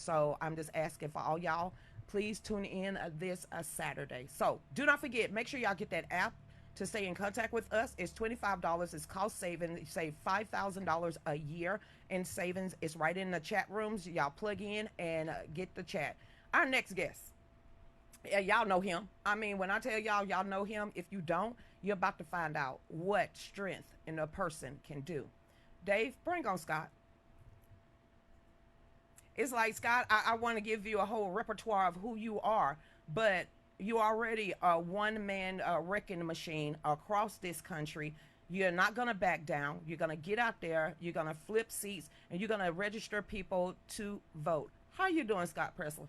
So I'm just asking for all y'all, please tune in this Saturday. So do not forget, make sure y'all get that app to stay in contact with us. It's $25. It's cost saving. You save $5,000 a year in savings. It's right in the chat rooms. Y'all plug in and get the chat. Our next guest, yeah, y'all know him. I mean, when I tell y'all, y'all know him. If you don't, you're about to find out what strength in a person can do. Dave, bring on Scott. It's like, Scott, I want to give you a whole repertoire of who you are, but you already a one man wrecking machine across this country. You're not going to back down. You're going to get out there. You're going to flip seats, and you're going to register people to vote. How you doing, Scott Presler?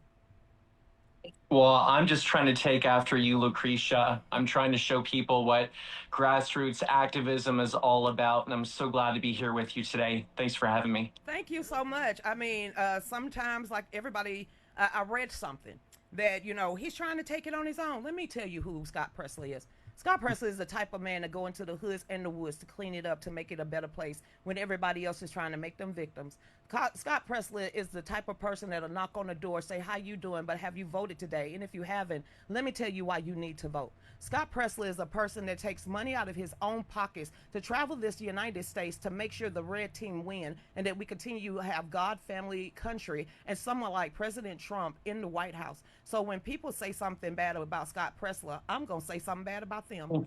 Well, I'm just trying to take after you, Lucretia. I'm trying to show people what grassroots activism is all about, and I'm so glad to be here with you today. Thanks for having me. Thank you so much. I mean, sometimes, like everybody, I read something that, he's trying to take it on his own. Let me tell you who Scott Presley is. Scott Presley is the type of man to go into the hoods and the woods to clean it up, to make it a better place when everybody else is trying to make them victims. Scott Presley is the type of person that'll knock on the door, say, how you doing, but have you voted today? And if you haven't, let me tell you why you need to vote. Scott Presley is a person that takes money out of his own pockets to travel this United States to make sure the red team win and that we continue to have God, family, country, and someone like President Trump in the White House. So when people say something bad about Scott Presley, I'm going to say something bad about them.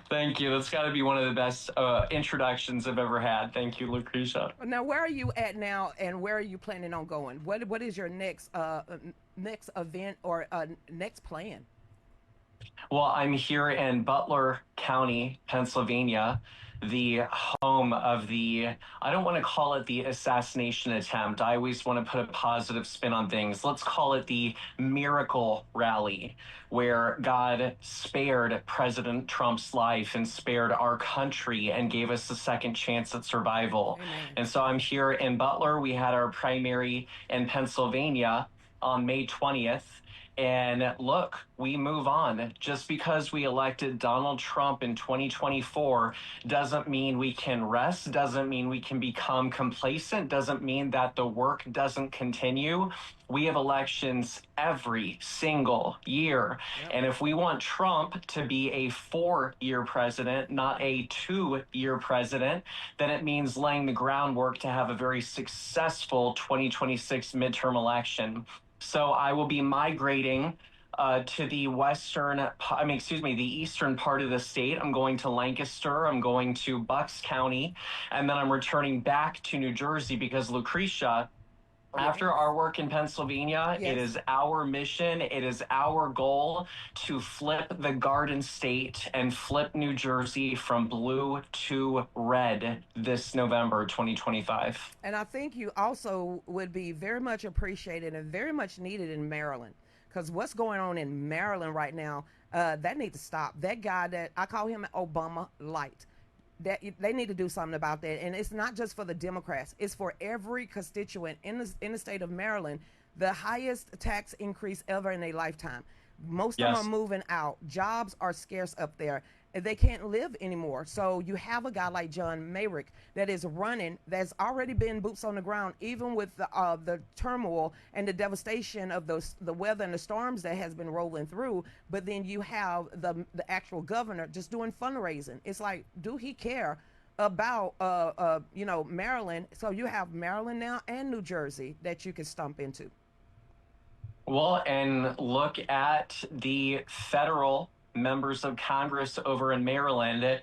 Thank you. That's got to be one of the best introductions I've ever had. Thank you, Lucretia. Now, where are you at now, and where are you planning on going? What is your next event or next plan? Well, I'm here in Butler County, Pennsylvania, the home of I don't want to call it the assassination attempt. I always want to put a positive spin on things. Let's call it the miracle rally, where God spared President Trump's life and spared our country and gave us a second chance at survival. Amen. And so I'm here in Butler. We had our primary in Pennsylvania on May 20th. And look, we move on. Just because we elected Donald Trump in 2024 doesn't mean we can rest, doesn't mean we can become complacent, doesn't mean that the work doesn't continue. We have elections every single year. Yep. And if we want Trump to be a 4-year president, not a 2-year president, then it means laying the groundwork to have a very successful 2026 midterm election. So I will be migrating to the the eastern part of the state. I'm going to Lancaster, I'm going to Bucks County, and then I'm returning back to New Jersey because Lucretia, after our work in Pennsylvania, Yes. It is our mission, it is our goal to flip the Garden State and flip New Jersey from blue to red this November 2025. And I think you also would be very much appreciated and very much needed in Maryland. Because what's going on in Maryland right now, that needs to stop. That guy, that I call him Obama light, that they need to do something about that. And it's not just for the Democrats, it's for every constituent in the state of Maryland. The highest tax increase ever in a lifetime. Most of them are moving out. Jobs are scarce up there. They can't live anymore. So you have a guy like John Mayrick that is running, that's already been boots on the ground, even with the turmoil and the devastation of the weather and the storms that has been rolling through. But then you have the actual governor just doing fundraising. It's like, do he care about Maryland? So you have Maryland now and New Jersey that you can stump into. Well, and look at the federal members of Congress over in Maryland.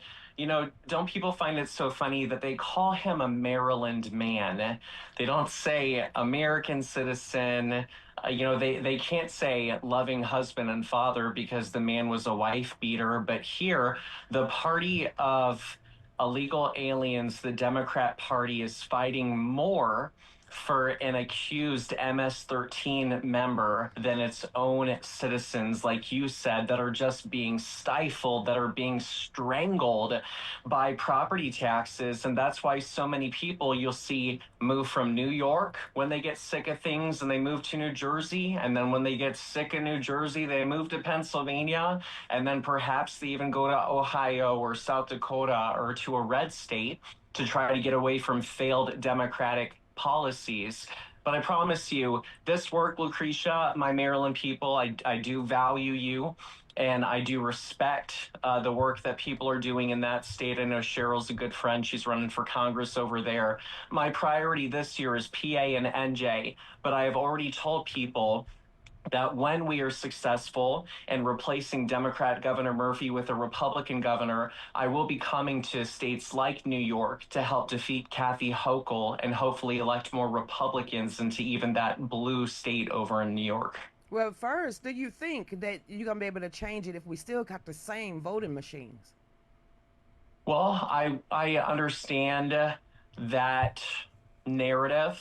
Don't people find it so funny that they call him a Maryland man? They don't say American citizen. They can't say loving husband and father because the man was a wife beater. But here, the party of illegal aliens, the Democrat Party, is fighting more for an accused MS-13 member than its own citizens, like you said, that are just being stifled, that are being strangled by property taxes. And that's why so many people you'll see move from New York when they get sick of things and they move to New Jersey. And then when they get sick of New Jersey, they move to Pennsylvania. And then perhaps they even go to Ohio or South Dakota or to a red state. to try to get away from failed Democratic policies. But I promise you, this work, Lucretia, my Maryland people, I do value you and I do respect the work that people are doing in that state. I know Cheryl's a good friend. She's running for Congress over there. My priority this year is PA and NJ, but I have already told people that when we are successful in replacing Democrat Governor Murphy with a Republican governor, I will be coming to states like New York to help defeat Kathy Hochul and hopefully elect more Republicans into even that blue state over in New York. Well, first, do you think that you're gonna be able to change it if we still got the same voting machines? Well, I understand that narrative.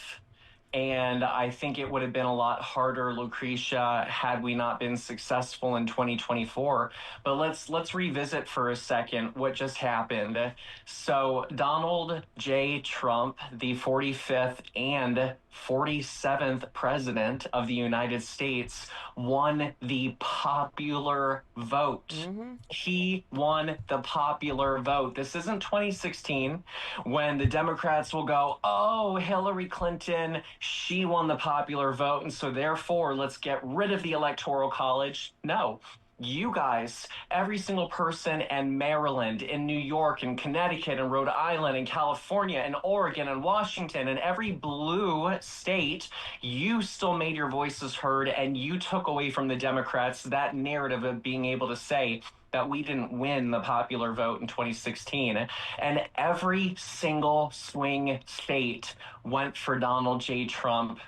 And I think it would have been a lot harder, Lucretia, had we not been successful in 2024. But let's revisit for a second what just happened. So Donald J. Trump, the 45th and 47th president of the United States, won the popular vote. Mm-hmm. He won the popular vote. This isn't 2016 when the Democrats will go, oh, Hillary Clinton, she won the popular vote. And so therefore, let's get rid of the Electoral College. No. You guys, every single person in Maryland, in New York, in Connecticut, in Rhode Island, in California, in Oregon, in Washington, in every blue state, you still made your voices heard and you took away from the Democrats that narrative of being able to say that we didn't win the popular vote in 2016. And every single swing state went for Donald J. Trump.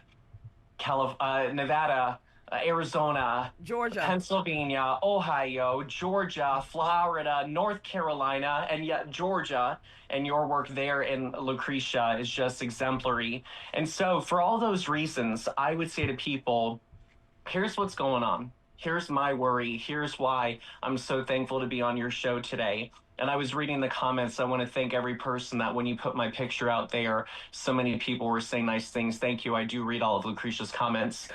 Nevada, Arizona, Georgia. Pennsylvania, Ohio, Georgia, Florida, North Carolina, and yet Georgia and your work there in Lucretia is just exemplary. And so, for all those reasons, I would say to people, here's what's going on. Here's my worry. Here's why I'm so thankful to be on your show today. And I was reading the comments. I want to thank every person that when you put my picture out there, so many people were saying nice things. Thank you. I do read all of Lucretia's comments.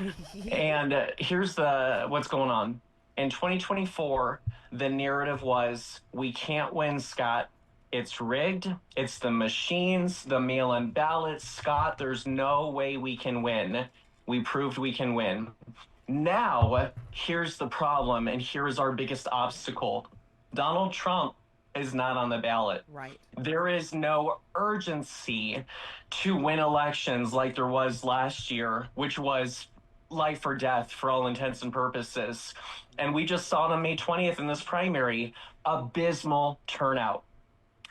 And here's the what's going on. In 2024, the narrative was we can't win, Scott. It's rigged. It's the machines, the mail in ballots. Scott, there's no way we can win. We proved we can win. Now, here's the problem, and here's our biggest obstacle. Donald Trump is not on the ballot. Right. There is no urgency to win elections like there was last year, which was life or death for all intents and purposes. And we just saw on May 20th in this primary, abysmal turnout.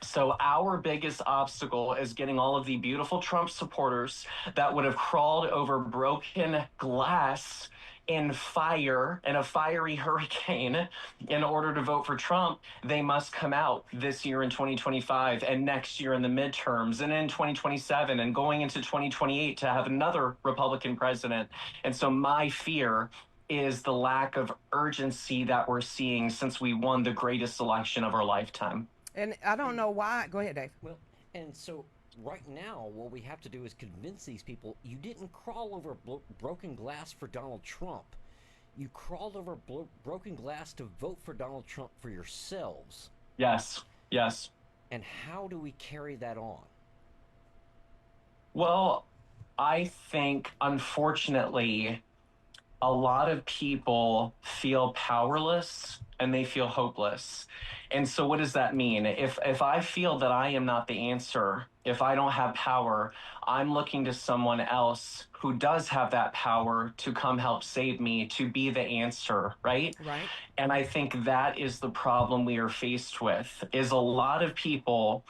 So our biggest obstacle is getting all of the beautiful Trump supporters that would have crawled over broken glass in fire, in a fiery hurricane, in order to vote for Trump. They must come out this year in 2025 and next year in the midterms and in 2027 and going into 2028 to have another Republican president. And so my fear is the lack of urgency that we're seeing since we won the greatest election of our lifetime. And I don't know why. Go ahead, Dave. Well, and so right now, what we have to do is convince these people you didn't crawl over broken glass for Donald Trump. You crawled over broken glass to vote for Donald Trump for yourselves. Yes, yes. And how do we carry that on? Well, I think, unfortunately, a lot of people feel powerless and they feel hopeless. And so what does that mean? If I feel that I am not the answer, if I don't have power, I'm looking to someone else who does have that power to come help save me, to be the answer, right? Right. And I think that is the problem we are faced with, is a lot of people.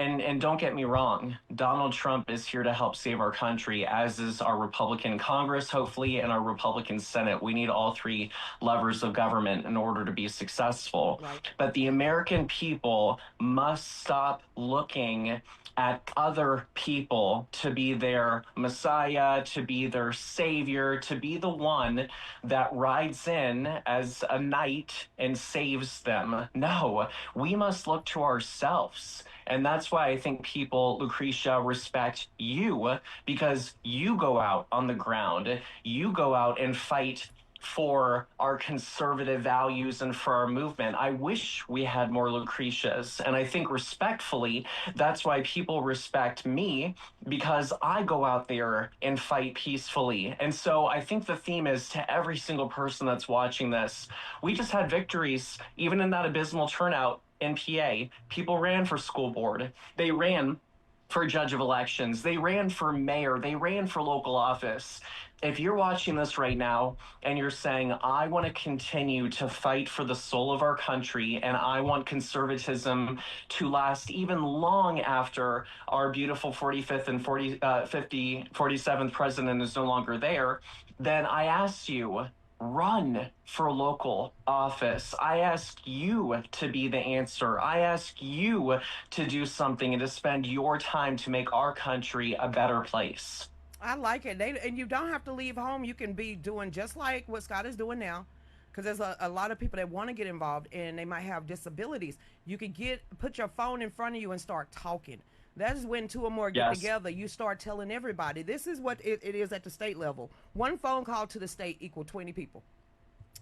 And don't get me wrong, Donald Trump is here to help save our country, as is our Republican Congress, hopefully, and our Republican Senate. We need all three levers of government in order to be successful. Right. But the American people must stop looking at other people to be their messiah, to be their savior, to be the one that rides in as a knight and saves them. No, we must look to ourselves. And that's why I think people, Lucretia, respect you, because you go out on the ground, you go out and fight for our conservative values and for our movement. I wish we had more Lucretias. And I think respectfully, that's why people respect me, because I go out there and fight peacefully. And so I think the theme is to every single person that's watching this, we just had victories, even in that abysmal turnout in PA. People ran for school board. They ran for judge of elections. They ran for mayor. They ran for local office. If you're watching this right now and you're saying, I want to continue to fight for the soul of our country and I want conservatism to last even long after our beautiful 45th and 47th president is no longer there, then I ask you, run for local office. I ask you to be the answer. I ask you to do something and to spend your time to make our country a better place. I like it. And you don't have to leave home. You can be doing just like what Scott is doing now. Because there's a lot of people that want to get involved and they might have disabilities. You can put your phone in front of you and start talking. That is when two or more get Yes. together. You start telling everybody. This is what it is at the state level. One phone call to the state equal 20 people.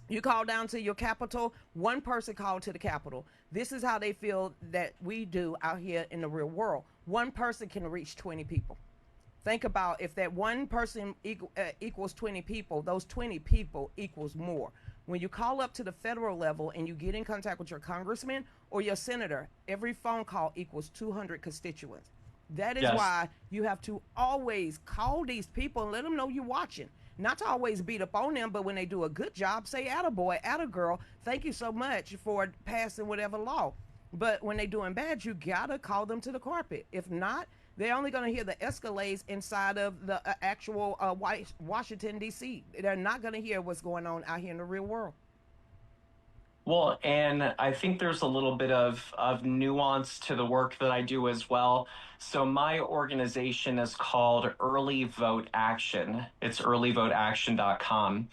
You call down to your capital, one person called to the capital. This is how they feel that we do out here in the real world. One person can reach 20 people. Think about if that one person equals 20 people, those 20 people equals more. When you call up to the federal level and you get in contact with your congressman or your senator, every phone call equals 200 constituents. That is Yes. why you have to always call these people and let them know you're watching. Not to always beat up on them, but when they do a good job, say attaboy, attagirl, thank you so much for passing whatever law. But when they doing bad, you gotta call them to the carpet. If not, they're only going to hear the escalades inside of the actual Washington, D.C. They're not going to hear what's going on out here in the real world. Well, and I think there's a little bit of nuance to the work that I do as well. So my organization is called Early Vote Action. It's earlyvoteaction.com.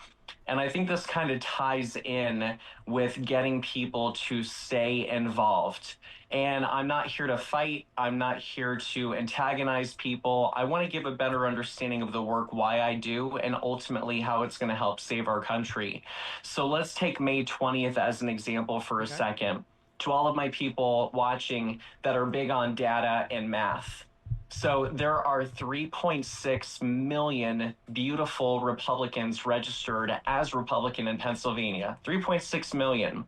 And I think this kind of ties in with getting people to stay involved. And I'm not here to fight. I'm not here to antagonize people. I want to give a better understanding of the work, why I do, and ultimately how it's going to help save our country. So let's take May 20th as an example for a second. To all of my people watching that are big on data and math. So there are 3.6 million beautiful Republicans registered as Republican in Pennsylvania. 3.6 million.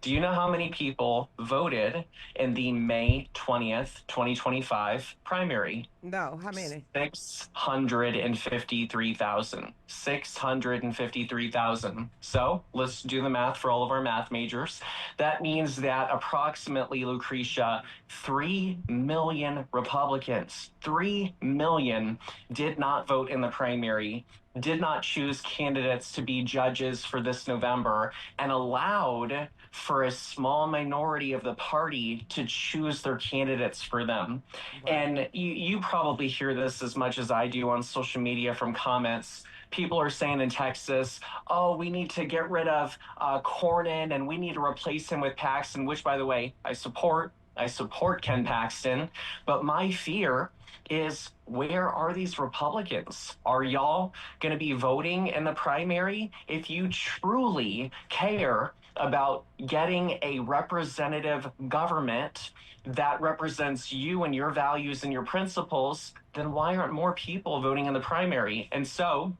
Do you know how many people voted in the May 20th, 2025 primary? No, how many? 653,000. 653,000. So let's do the math for all of our math majors. That means that approximately, Lucretia, 3 million Republicans, 3 million did not vote in the primary, did not choose candidates to be judges for this November, and allowed for a small minority of the party to choose their candidates for them. Right. And you probably hear this as much as I do on social media from comments. People are saying in Texas, oh, we need to get rid of Cornyn and we need to replace him with Paxton, which, by the way, I support. I support Ken Paxton. But my fear is, where are these Republicans? Are y'all going to be voting in the primary? If you truly care about getting a representative government that represents you and your values and your principles, then why aren't more people voting in the primary? And so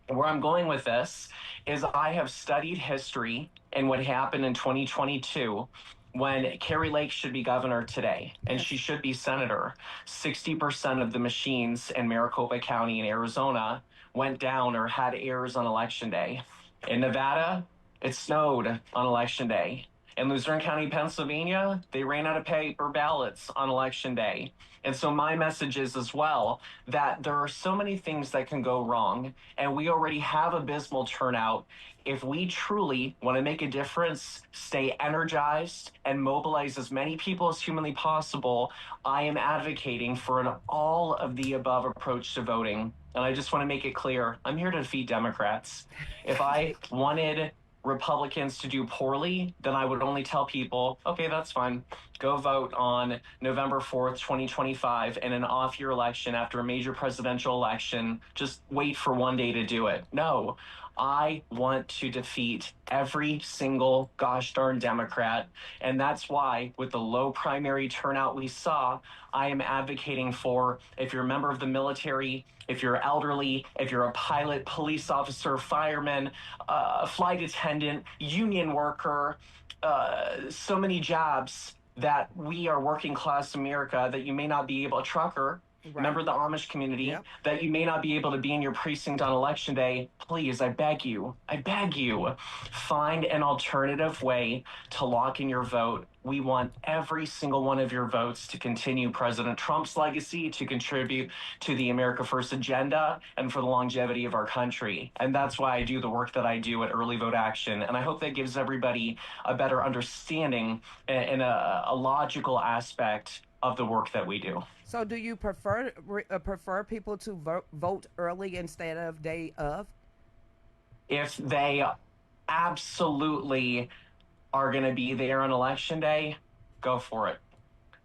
where I'm going with this is I have studied history and what happened in 2022 when Carrie Lake should be governor today and she should be senator. 60% of the machines in Maricopa County in Arizona went down or had errors on election day. In Nevada, it snowed on election day. In Luzerne County, Pennsylvania, they ran out of paper ballots on election day. And so my message is as well that there are so many things that can go wrong, and we already have abysmal turnout. If we truly want to make a difference, stay energized, and mobilize as many people as humanly possible, I am advocating for an all of the above approach to voting. And I just want to make it clear, I'm here to defeat Democrats. If I wanted Republicans to do poorly, then I would only tell people, okay, that's fine. Go vote on November 4th, 2025 in an off-year election after a major presidential election. Just wait for one day to do it. No, I want to defeat every single gosh darn Democrat. And that's why, with the low primary turnout we saw, I am advocating for, if you're a member of the military, if you're elderly, if you're a pilot, police officer, fireman, flight attendant, union worker, so many jobs that we are working class America, that you may not be able, a trucker, Right. member of the Amish community, Yep. that you may not be able to be in your precinct on election day. Please, I beg you, find an alternative way to lock in your vote. We want every single one of your votes to continue President Trump's legacy, to contribute to the America First agenda, and for the longevity of our country. And that's why I do the work that I do at Early Vote Action. And I hope that gives everybody a better understanding and a logical aspect of the work that we do. So, do you prefer people to vote early instead of day of? If they absolutely are going to be there on election day, go for it.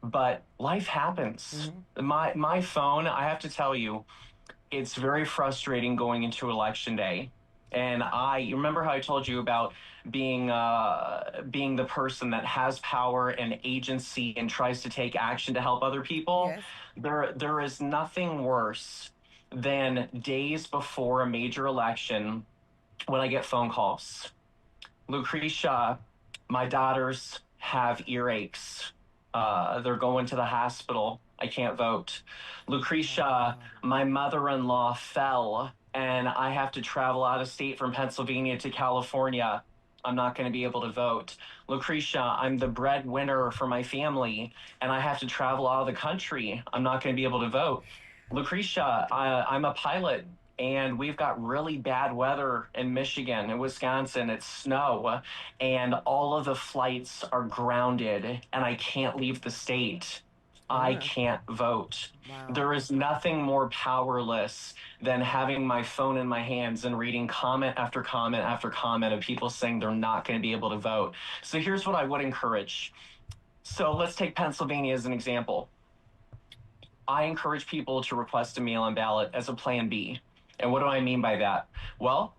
But life happens. My phone, I have to tell you, it's very frustrating going into election day. And you remember how I told you about being the person that has power and agency and tries to take action to help other people. Yes. There is nothing worse than days before a major election when I get phone calls. Lucretia, my daughters have earaches. They're going to the hospital. I can't vote. Lucretia, my mother-in-law fell, and I have to travel out of state from Pennsylvania to California. I'm not going to be able to vote. Lucretia, I'm the breadwinner for my family, and I have to travel out of the country. I'm not going to be able to vote. Lucretia, I'm a pilot, and we've got really bad weather in Michigan and Wisconsin. It's snow, and all of the flights are grounded, and I can't leave the state. I can't vote. Wow. There is nothing more powerless than having my phone in my hands and reading comment after comment after comment of people saying they're not going to be able to vote. So here's what I would encourage. So let's take Pennsylvania as an example. I encourage people to request a mail-in ballot as a plan B. And what do I mean by that? Well,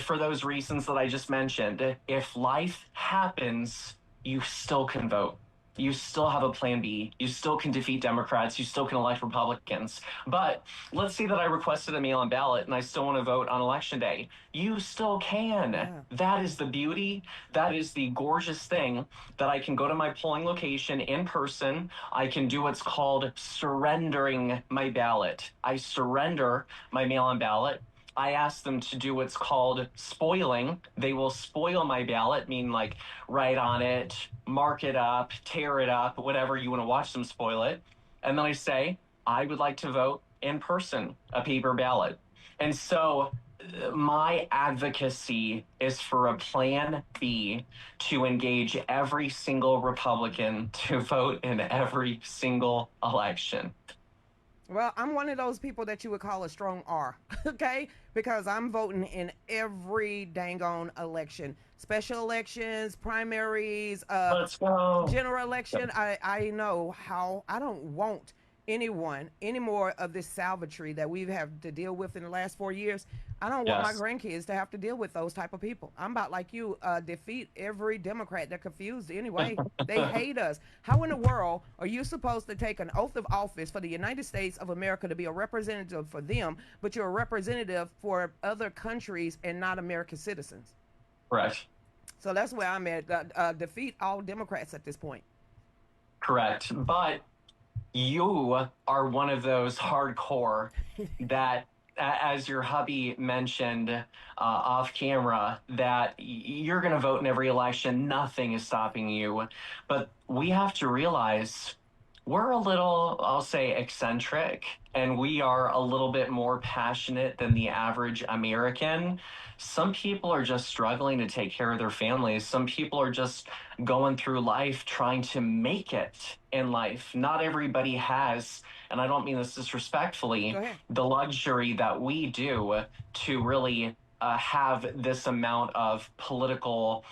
for those reasons that I just mentioned, if life happens, you still can vote. You still have a plan B. You still can defeat Democrats. You still can elect Republicans. But let's say that I requested a mail-in ballot and I still want to vote on election day. You still can. Yeah. That is the beauty. That is the gorgeous thing, that I can go to my polling location in person. I can do what's called surrendering my ballot. I surrender my mail-in ballot. I ask them to do what's called spoiling. They will spoil my ballot, meaning like write on it, mark it up, tear it up, whatever you want to watch them spoil it. And then I say, I would like to vote in person, a paper ballot. And so my advocacy is for a plan B to engage every single Republican to vote in every single election. Well, I'm one of those people that you would call a strong R, okay? Because I'm voting in every dang on election, special elections, primaries, Let's go. general election. I know how I don't want any more of this salvatory that we've had to deal with in the last 4 years. I don't want my Yes. grandkids to have to deal with those type of people. I'm about like you, defeat every Democrat. They're confused anyway. They hate us. How in the world are you supposed to take an oath of office for the United States of America to be a representative for them, but you're a representative for other countries and not American citizens? Correct. So that's where I'm at. Defeat all Democrats at this point. Correct. But you are one of those hardcore that, as your hubby mentioned off camera, that you're going to vote in every election. Nothing is stopping you. But we have to realize we're a little, I'll say, eccentric, and we are a little bit more passionate than the average American. Some people are just struggling to take care of their families. Some people are just going through life trying to make it in life. Not everybody has, and I don't mean this disrespectfully, Go ahead. the luxury that we do to really have this amount of political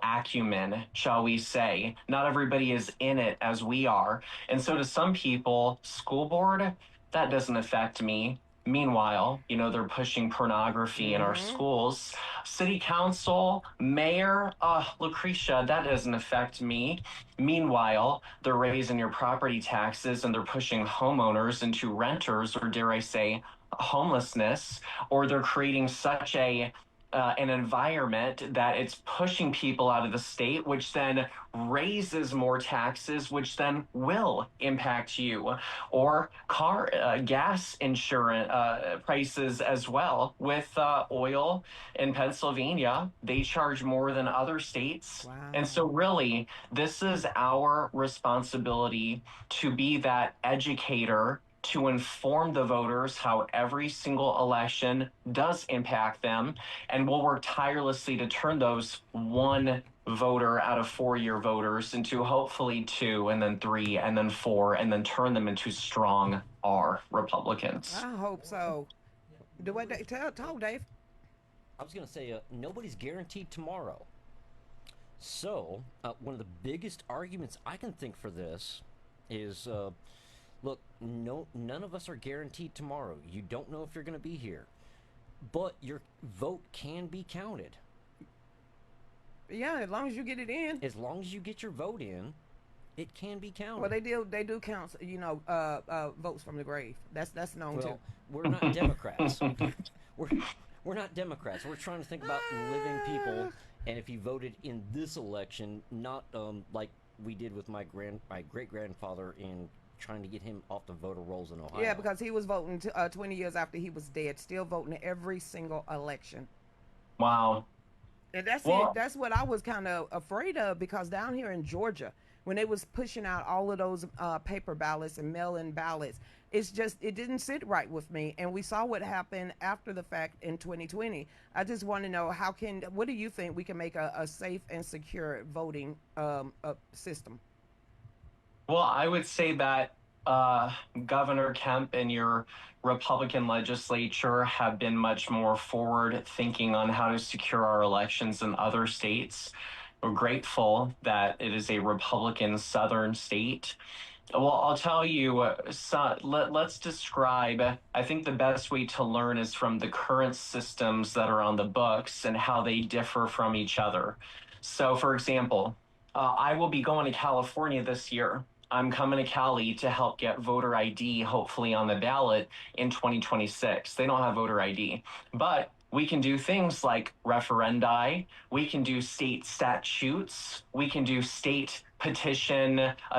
acumen, shall we say. Not everybody is in it as we are. And so to some people, school board, that doesn't affect me. Meanwhile, they're pushing pornography in our schools. City council, mayor, Lucretia, that doesn't affect me. Meanwhile, they're raising your property taxes and they're pushing homeowners into renters, or dare I say, homelessness, or they're creating such an environment that it's pushing people out of the state, which then raises more taxes, which then will impact you, or gas insurance prices as well. With oil in Pennsylvania, they charge more than other states. And so, Wow. really, this is our responsibility to be that educator to inform the voters how every single election does impact them. And we'll work tirelessly to turn those one voter out of 4-year voters into hopefully 2 and then 3 and then 4 and then turn them into strong R Republicans. I hope so. Do what they tell Dave. I was going to say, nobody's guaranteed tomorrow. So, one of the biggest arguments I can think for this is, look, none of us are guaranteed tomorrow. You don't know if you're going to be here, but your vote can be counted. Yeah, as long as you get it in. As long as you get your vote in, it can be counted. Well, they do count, votes from the grave. That's known too. Well, we're not Democrats. we're we're not Democrats. We're trying to think about living people. And if you voted in this election, not like we did with my great grandfather in trying to get him off the voter rolls in Ohio. Yeah, because he was voting 20 years after he was dead, still voting every single election. Wow. And that's Well, it. That's what I was kind of afraid of, because down here in Georgia, when they was pushing out all of those paper ballots and mail-in ballots, it didn't sit right with me. And we saw what happened after the fact in 2020. I just want to know what do you think we can make a safe and secure voting system? well, I would say that Governor Kemp and your Republican legislature have been much more forward thinking on how to secure our elections in other states. We're grateful that it is a Republican Southern state. Well, I'll tell you, let's describe. I think the best way to learn is from the current systems that are on the books and how they differ from each other. So, for example, I will be going to California this year. I'm coming to Cali to help get voter ID, hopefully on the ballot in 2026. They don't have voter ID, but we can do things like referendi. We can do state statutes. We can do state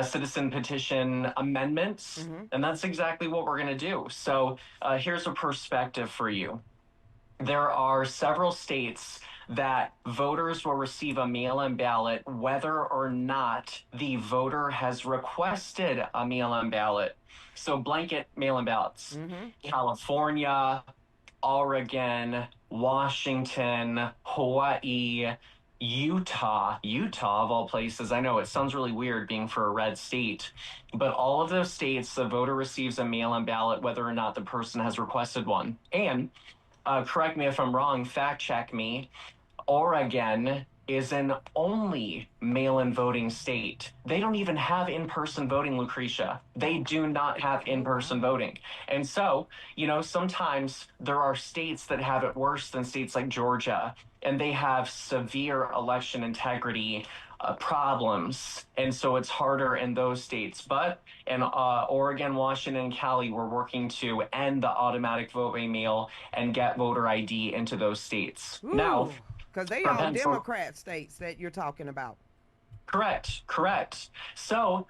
citizen petition amendments. Hmm. And that's exactly what we're going to do. So here's a perspective for you. There are several states that voters will receive a mail-in ballot whether or not the voter has requested a mail-in ballot. So blanket mail-in ballots. Hmm. California, Oregon, Washington, Hawaii, Utah of all places. I know it sounds really weird being for a red state, but all of those states, the voter receives a mail-in ballot whether or not the person has requested one. And correct me if I'm wrong, fact check me. Oregon is an only mail-in voting state. They don't even have in-person voting, Lucretia. They do not have in-person voting. And so, sometimes there are states that have it worse than states like Georgia, and they have severe election integrity problems. And so it's harder in those states. But in Oregon, Washington, and Cali, we're working to end the automatic vote by mail and get voter ID into those states. Now, Ooh, because they for all Pennsylvania, Democrat states that you're talking about. correct. So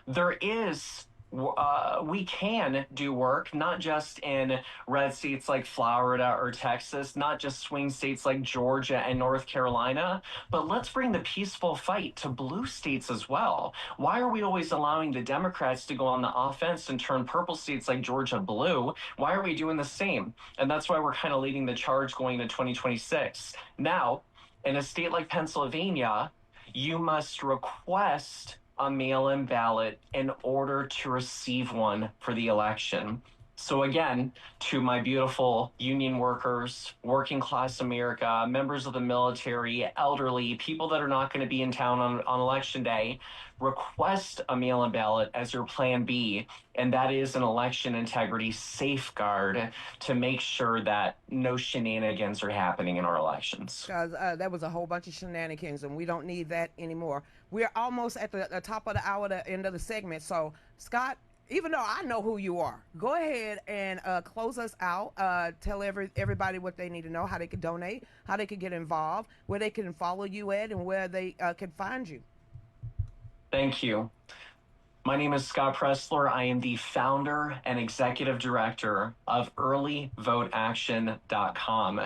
we can do work not just in red states like Florida or Texas, not just swing states like Georgia and North Carolina, but let's bring the peaceful fight to blue states as well. Why are we always allowing the Democrats to go on the offense and turn purple states like Georgia blue? Why are we doing the same? And that's why we're kind of leading the charge going to 2026. Now, in a state like Pennsylvania, you must request a mail-in ballot in order to receive one for the election. So again, to my beautiful union workers, working class America, members of the military, elderly, people that are not going to be in town on election day, request a mail-in ballot as your plan B. And that is an election integrity safeguard to make sure that no shenanigans are happening in our elections. Because that was a whole bunch of shenanigans, and we don't need that anymore. We're almost at the top of the hour, the end of the segment. So, Scott, even though I know who you are, go ahead and close us out. Tell everybody what they need to know, how they can donate, how they can get involved, where they can follow you at, and where they can find you. Thank you. My name is Scott Presler. I am the founder and executive director of earlyvoteaction.com.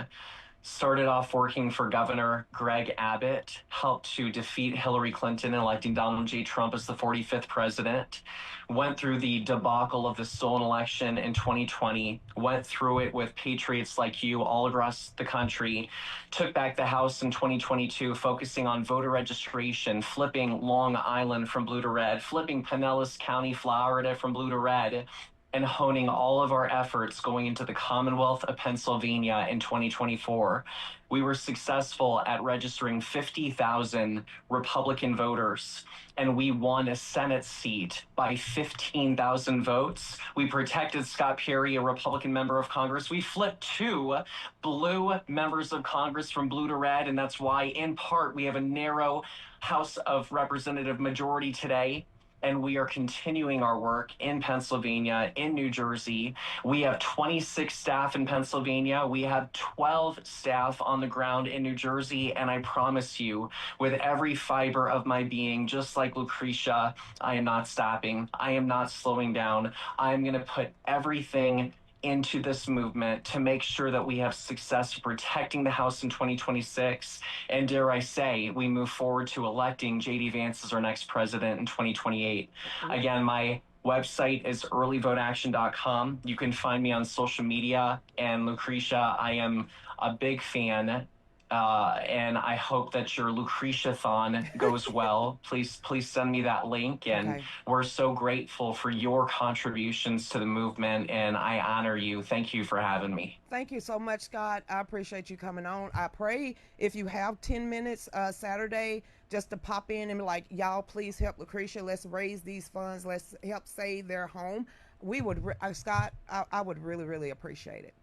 Started off working for Governor Greg Abbott, helped to defeat Hillary Clinton, electing Donald J. Trump as the 45th president. Went through the debacle of the stolen election in 2020, went through it with patriots like you all across the country, took back the House in 2022, focusing on voter registration, flipping Long Island from blue to red, flipping Pinellas County, Florida from blue to red, and honing all of our efforts going into the Commonwealth of Pennsylvania in 2024. We were successful at registering 50,000 Republican voters, and we won a Senate seat by 15,000 votes. We protected Scott Perry, a Republican member of Congress. We flipped 2 blue members of Congress from blue to red, and that's why, in part, we have a narrow House of Representative majority today. And we are continuing our work in Pennsylvania, in New Jersey. We have 26 staff in Pennsylvania. We have 12 staff on the ground in New Jersey. And I promise you, with every fiber of my being, just like Lucretia, I am not stopping. I am not slowing down. I'm going to put everything into this movement to make sure that we have success protecting the House in 2026. And dare I say, we move forward to electing J.D. Vance as our next president in 2028. Again, my website is earlyvoteaction.com. You can find me on social media. And Lucretia, I am a big fan. And I hope that your Lucretia-thon goes well. Please send me that link. And Okay. we're so grateful for your contributions to the movement, and I honor you. Thank you for having me. Thank you so much, Scott. I appreciate you coming on. I pray if you have 10 minutes Saturday just to pop in and be like, y'all, please help Lucretia. Let's raise these funds. Let's help save their home. We would, Scott, I would really, really appreciate it.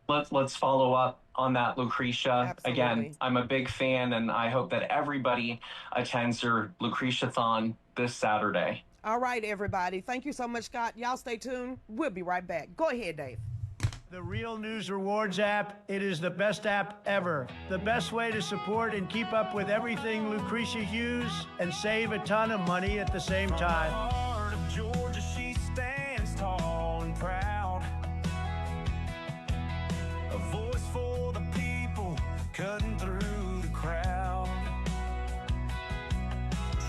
Let's follow up on that, Lucretia. Absolutely. Again, I'm a big fan, and I hope that everybody attends your Lucretia-thon this Saturday. All right, everybody. Thank you so much, Scott. Y'all stay tuned. We'll be right back. Go ahead, Dave. The Real News Rewards app, it is the best app ever. The best way to support and keep up with everything Lucretia Hughes and save a ton of money at the same time. Heart of Georgia, she stands tall and proud. A voice for the people, cutting through the crowd.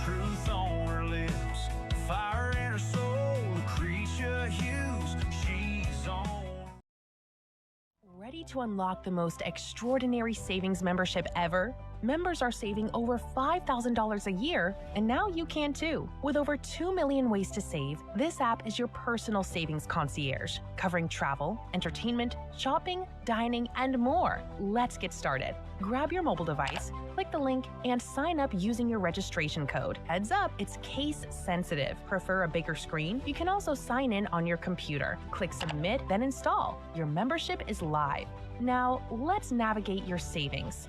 Truth on her lips, fire in her soul. Lucretia Hughes, she's on. Ready to unlock the most extraordinary savings membership ever? Members are saving over $5,000 a year, and now you can too. With over 2 million ways to save, this app is your personal savings concierge, covering travel, entertainment, shopping, dining, and more. Let's get started. Grab your mobile device, click the link, and sign up using your registration code. Heads up, it's case sensitive. Prefer a bigger screen? You can also sign in on your computer. Click submit, then install. Your membership is live. Now, let's navigate your savings.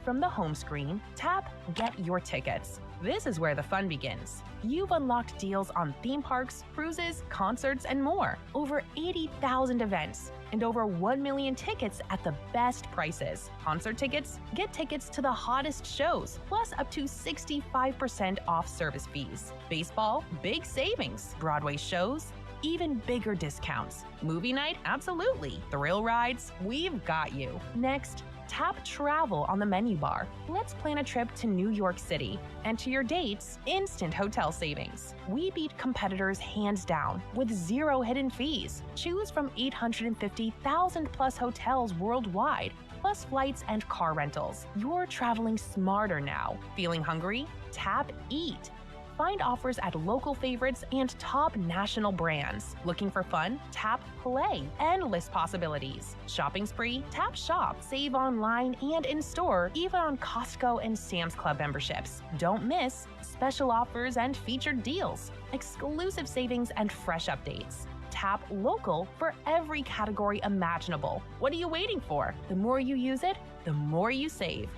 From the home screen, tap Get Your Tickets. This is where the fun begins. You've unlocked deals on theme parks, cruises, concerts, and more. Over 80,000 events and over 1 million tickets at the best prices. Concert tickets? Get tickets to the hottest shows, plus up to 65% off service fees. Baseball? Big savings. Broadway shows? Even bigger discounts. Movie night? Absolutely. Thrill rides? We've got you. Next, tap Travel on the menu bar. Let's plan a trip to New York City. And to your dates, instant hotel savings. We beat competitors hands down with 0 hidden fees. Choose from 850,000 plus hotels worldwide, plus flights and car rentals. You're traveling smarter now. Feeling hungry? Tap Eat. find offers at local favorites and top national brands. Looking for fun? Tap Play. Endless possibilities. Shopping spree? Tap Shop. Save online and in store, even on Costco and Sam's Club memberships. Don't miss special offers and featured deals, exclusive savings, and fresh updates. Tap Local for every category imaginable. What are you waiting for? The more you use it, the more you save.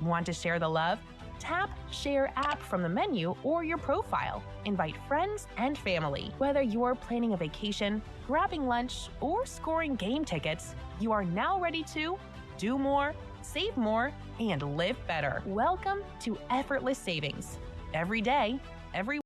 Want to share the love? Tap Share App from the menu or your profile. Invite friends and family. Whether you're planning a vacation, grabbing lunch, or scoring game tickets, you are now ready to do more, save more, and live better. Welcome to Effortless Savings. Every day, every